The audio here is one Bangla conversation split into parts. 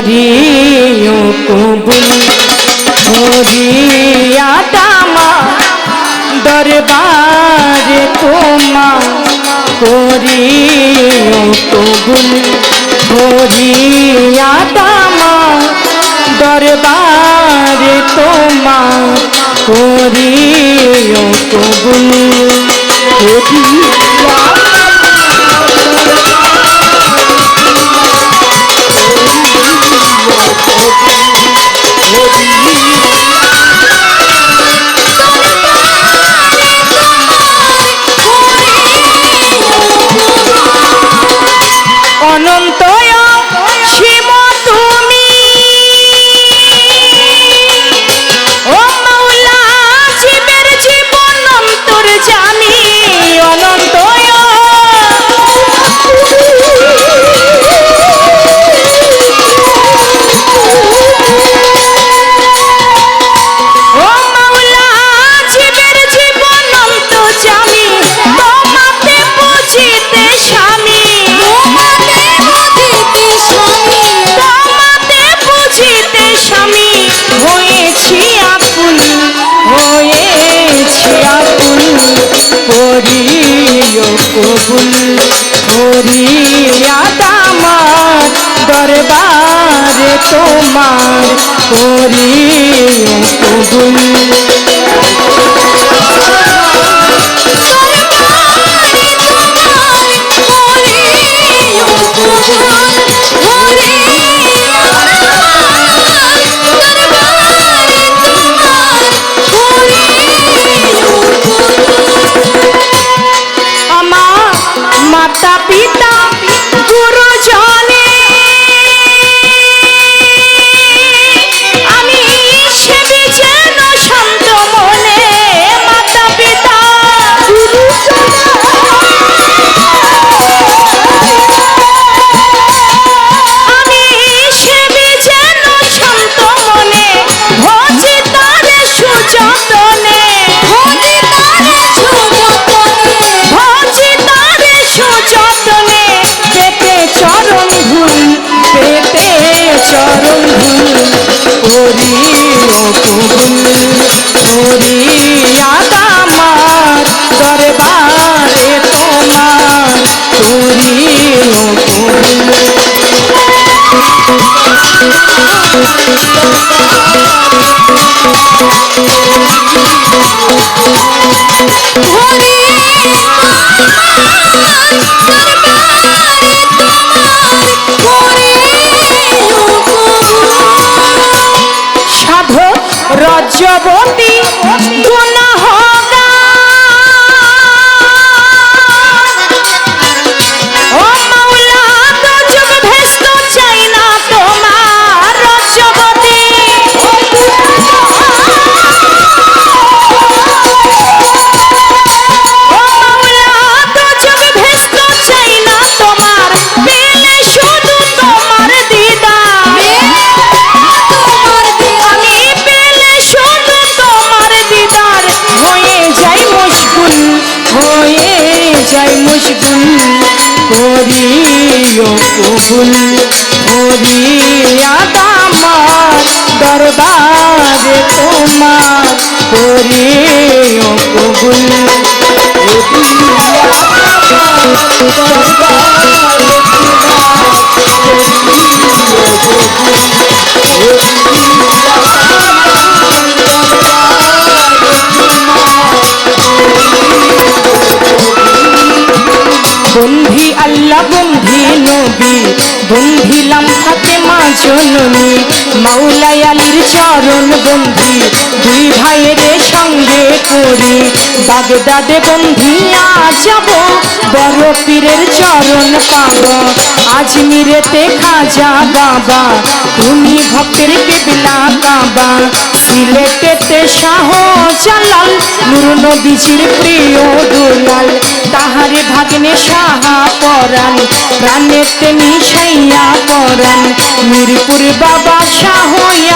করিও কবুল করিয়া দামা দরবারে তোমা করিও কবুল করিয়া দামা দরবারে তোমা করিও কবুল কবুল করিয়া দামার দরবারে তোমার করিও কবুল মাতা পিতা গুরুজনে আমি সেবি যেন শান্ত মনে মাতা পিতা আমি সেবি যেন শান্ত মনে ভজি তারে সুযতনে যতনে পেটে চরণ ধুল করিও কবুল করিয়া দামার দরবারে তোমার করিও কবুল রজ্জবতী গুনাহগার ও মাওলা তো যুগ ভেস্ত চাই না তোমার রজ্জবতী ও মাওলা তো যুগ ভেস্ত চাই না তোমার পেলে শুধু তোমার দিদার করিও কবুল করিয়া দামার দরবারে তোমার করিও কবুল বন্ধি আল্লাহ বন্ধি নবী বন্ধিলাম ফাতেমা জননী মাওলাই আলীর চরণ বন্ধি দুই ভাইয়ের সঙ্গে করি বাগদাদে বন্ধিয়া যাব বড় পীরের চরণ পাব আজমিরেতে খাজা বাবা তুমি ভক্তের কেবলা কাবা সিলেটেতে শাহ জালাল নূর নবীজির প্রিয় দুলাল তাহারে ভাগ্নে সাহা পরাণ প্রাণেতে মিশাইয়া পরাণ মিরপুর বাবা শাহ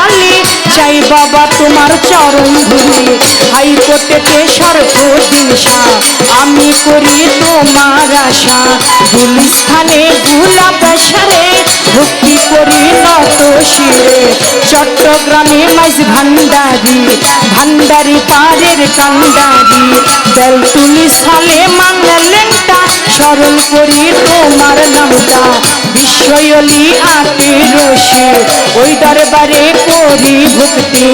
আলী চাই বাবা তোমার চরণ ধুলি হাইকোর্টেতে সর্বদিন শাহ আমি করি তোমার আশা গুলিস্থানে গুলাব সারে ভক্তি করি নত শিরে চট্টগ্রামে মাইজ ভান্ডারি ভান্ডারি পাড়ের কান্ডারি বেলটুনি সালে মানলেনটা স্মরণ করি তোমার নামটা বিশ্বয়লি আতে রসে ওই দরবারে করি ভক্তি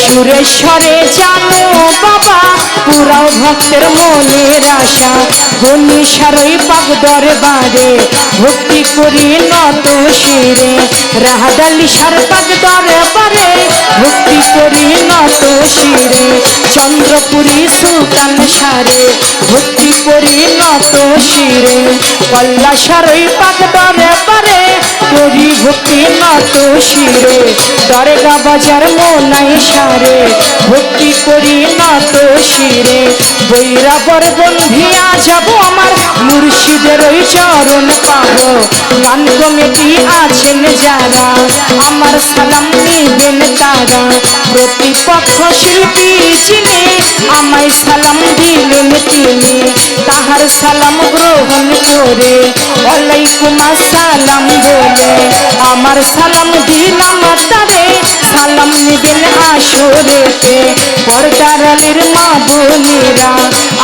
সুরেশ্বরে জানো বাবা পুরাও ভক্তের মনের আশা গণেশারই পাক দরবারে ভক্তি করি নত শিরে রাহাদালি সার পাক দরবারে ভক্তি করি নত শিরে চন্দ্রপুরী সুলতান সারে ভক্তি করি নত শিরে পল্লাসারই পাক দরবারে করি ভক্তি নত শিরে দরগা বাজার মোনাই সারে ভক্তি করি নত শিরে বৈরাবর বন্ধিয়া যাব আমার মুর্শিদের ওই চরণ পাবো গান কমিটি আছেন যারা আমার সালাম নিবেন তারা প্রতিপক্ষ শিল্পী যিনি আমায় সালাম দিলেন তিনি তাহার সালাম গ্রহণ করে ওয়ালাইকুম আসসালাম বলে আমার সালাম দিলাম তারে সালাম নিবেন আসরেতে পর্দার আলীর মা বোনেরা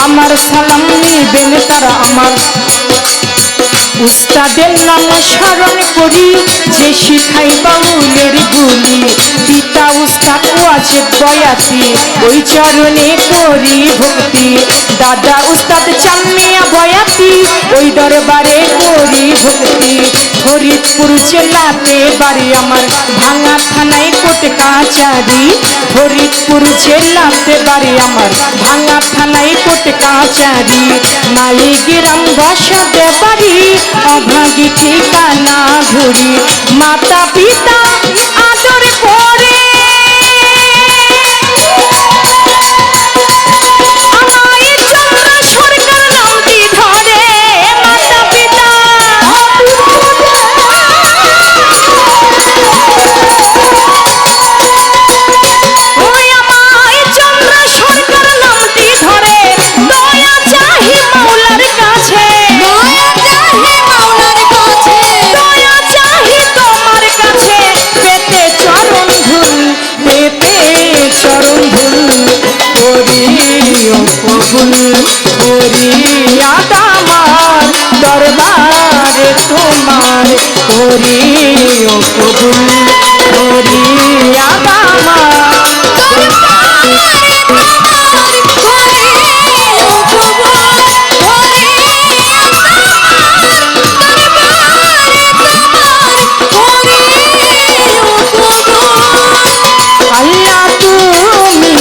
আমার সালাম নিবেন তারা আমার উস্তাদের নাম স্মরণ করি যে শিখাই বাউলের গুলি পিতা উস্তাদ ওয়াজেদ বয়াতি ওই চরণে করি ভক্তি দাদা উস্তাদ চান্মিয়া বয়াতি ওই দরবারে করি ভক্তি ফরিদপুর জেলাতে বাড়ি আমার ভাঙা থানায় কোট কাচারি ফরিদপুর জেলাতে বাড়ি আমার ভাঙা থানায় কোট কাচারি মালিগ্রাম বসাতে বাড়ি অভাগী ঠিকানা ঘুরি মাতা পিতা আদর করে আমায় চন্দ্র সরকার নামটি ধরে মাতা পিতা ওই আমায় চন্দ্র সরকার নামটি ধরে দয়া চাহি মাওলার কাছে দয়া চাহি তোমার কাছে পেতে চরণ ধুল করিও কবুল করিয়া আমার দরবারে তোমার করিও কবুল করিয়া আমার আল্লাহ তুমি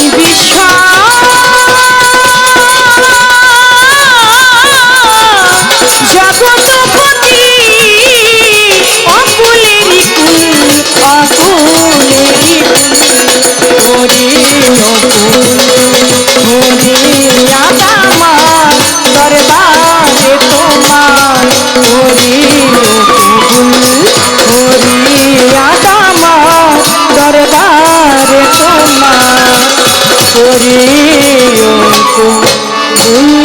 জগৎপতি অকুলেরি কুল অকুলেরি কুল করিয়া আমার দরবারে তোমার করিও কবুল করিয়া আমার দরবারে তোমার করিও কবুল